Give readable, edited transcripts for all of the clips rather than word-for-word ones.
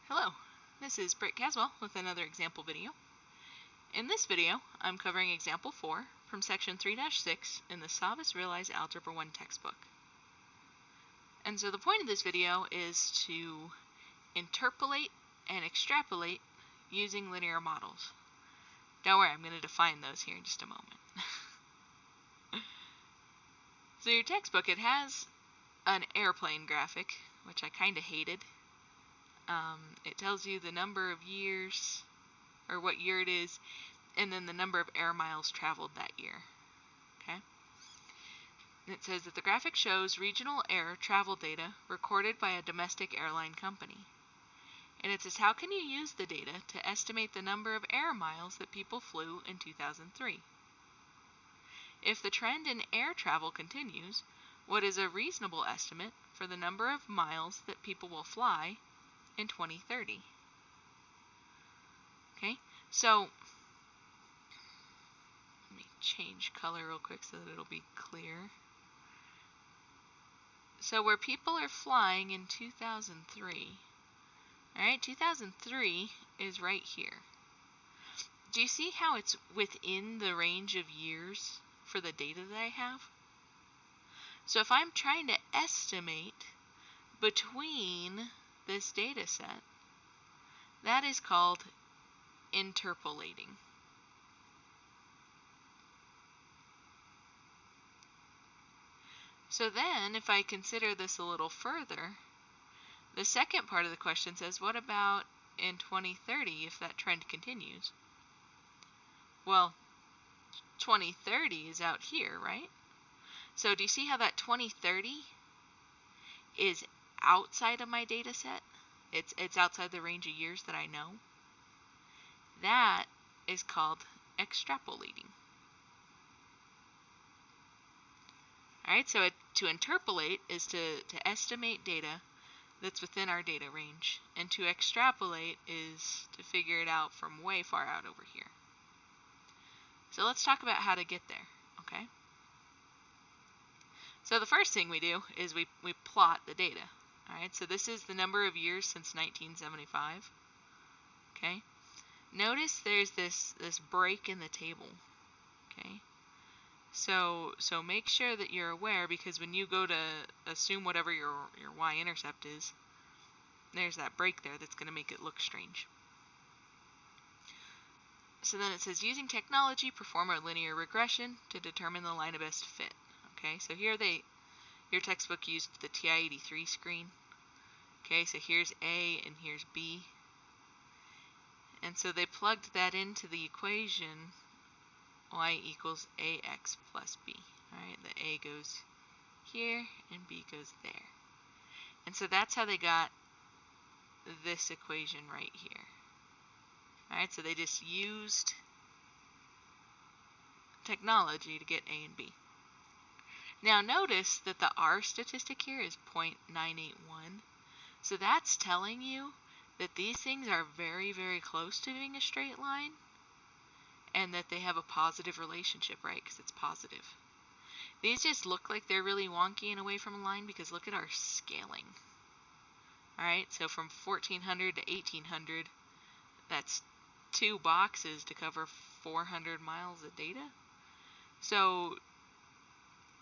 Hello, this is Britt Caswell with another example video. In this video, I'm covering example 4 from section 3-6 in the SavvasRealize Algebra 1 textbook. And so the point of this video is to interpolate and extrapolate using linear models. Don't worry, I'm going to define those here in just a moment. So your textbook, it has an airplane graphic, which I kind of hated. It tells you the number of years, or what year it is, and then the number of air miles traveled that year. Okay? And it says that the graphic shows regional air travel data recorded by a domestic airline company. And it says, how can you use the data to estimate the number of air miles that people flew in 2003? If the trend in air travel continues, what is a reasonable estimate for the number of miles that people will fly in 2030? Okay, so let me change color real quick so that it'll be clear. So where people are flying in 2003, alright, 2003 is right here. Do you see how it's within the range of years for the data that I have? So if I'm trying to estimate between this data set, that is called interpolating. So then, if I consider this a little further, the second part of the question says, what about in 2030 if that trend continues? Well, 2030 is out here, right? So do you see how that 2030 is outside of my data set? It's outside the range of years that I know. That is called extrapolating. Alright, so to interpolate is to estimate data that's within our data range, and to extrapolate is to figure it out from way far out over here. So let's talk about how to get there, okay? So the first thing we do is we plot the data. Alright, so this is the number of years since 1975. Okay? Notice there's this break in the table. Okay? So make sure that you're aware, because when you go to assume whatever your y-intercept is, there's that break there that's going to make it look strange. So then it says, using technology, perform a linear regression to determine the line of best fit. Okay, so here your textbook used the TI-83 screen. Okay, so here's A and here's B. And so they plugged that into the equation y equals ax plus b. Alright, the A goes here and B goes there. And so that's how they got this equation right here. Alright, so they just used technology to get A and B. Now notice that the R statistic here is 0.981. So that's telling you that these things are very, very close to being a straight line, and that they have a positive relationship, right? Because it's positive. These just look like they're really wonky and away from a line because look at our scaling. Alright, so from 1400 to 1800, that's 2 boxes to cover 400 miles of data. So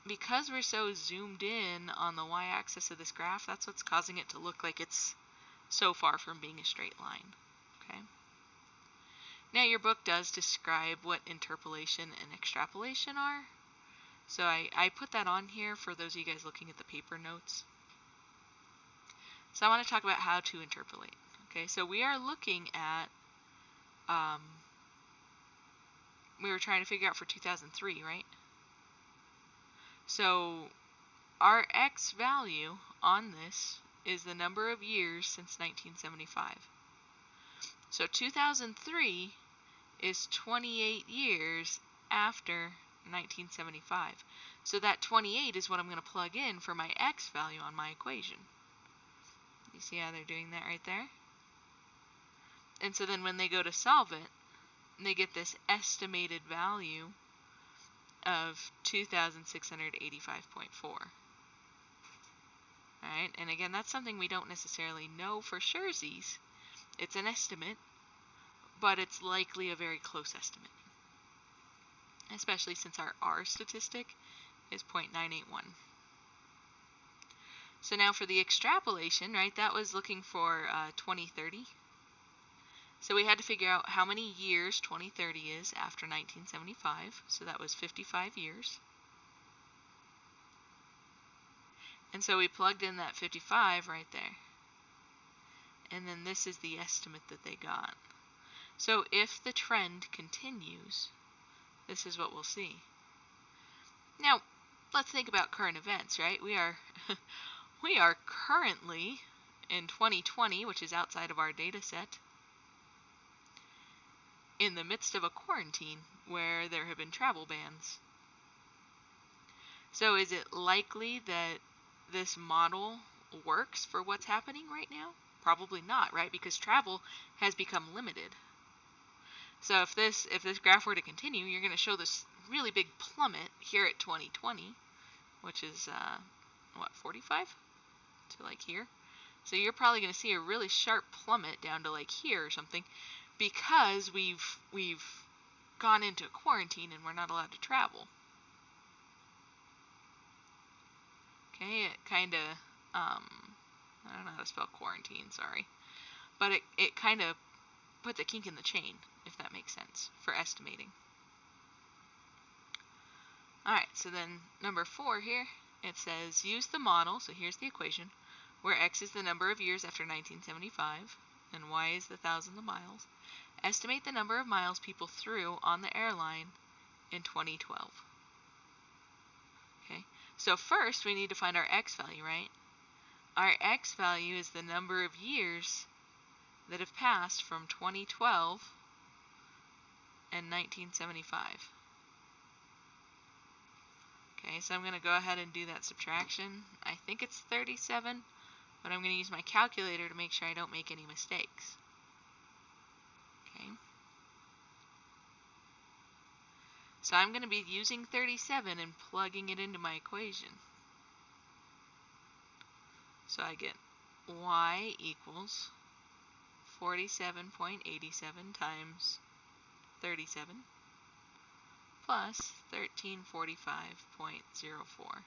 because we're so zoomed in on the y-axis of this graph, that's what's causing it to look like it's so far from being a straight line. Okay. Now your book does describe what interpolation and extrapolation are. So I put that on here for those of you guys looking at the paper notes. So I want to talk about how to interpolate. Okay, so we are looking at, we were trying to figure out for 2003, right? So our x value on this is the number of years since 1975. So 2003 is 28 years after 1975. So that 28 is what I'm going to plug in for my x value on my equation. You see how they're doing that right there? And so then when they go to solve it, they get this estimated value of 2,685.4. Alright, and again, that's something we don't necessarily know for surezies, It's an estimate, but it's likely a very close estimate, especially since our R statistic is 0.981. So now for the extrapolation, right, that was looking for 2030. So we had to figure out how many years 2030 is after 1975. So that was 55 years. And so we plugged in that 55 right there. And then this is the estimate that they got. So if the trend continues, this is what we'll see. Now, let's think about current events, right? We are currently in 2020, which is outside of our data set, in the midst of a quarantine where there have been travel bans. So is it likely that this model works for what's happening right now? Probably not, right? Because travel has become limited. So if this graph were to continue, you're going to show this really big plummet here at 2020, which is, 45? To like here. So you're probably going to see a really sharp plummet down to like here or something, because we've gone into quarantine and we're not allowed to travel. Okay, it kind of, I don't know how to spell quarantine, sorry. But it kind of puts a kink in the chain, if that makes sense, for estimating. Alright, so then number 4 here, it says use the model, so here's the equation, where x is the number of years after 1975, and y is the thousands of miles. Estimate the number of miles people threw on the airline in 2012. Okay, so first we need to find our x value, right? Our x value is the number of years that have passed from 2012 and 1975. Okay, so I'm going to go ahead and do that subtraction. I think it's 37, but I'm going to use my calculator to make sure I don't make any mistakes. Okay. So I'm going to be using 37 and plugging it into my equation. So I get y equals 47.87 times 37 plus 1345.04.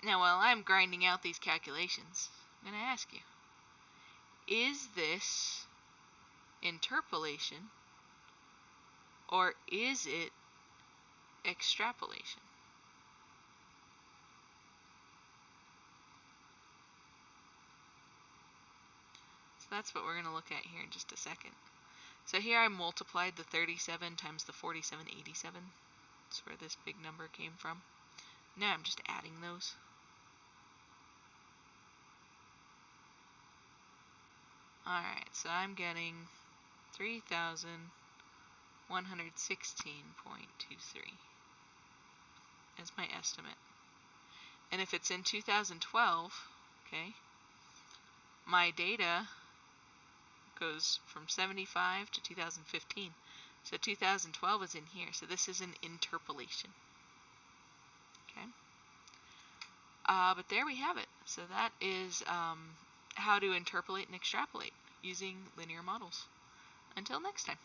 Now, while I'm grinding out these calculations, I'm going to ask you, is this interpolation or is it extrapolation? So that's what we're going to look at here in just a second. So here I multiplied the 37 times the 4787. That's where this big number came from. Now I'm just adding those. Alright, so I'm getting 3,116.23 as my estimate. And if it's in 2012, okay, my data goes from 75 to 2015. So 2012 is in here. So this is an interpolation. Okay. But there we have it. So that is how to interpolate and extrapolate using linear models. Until next time.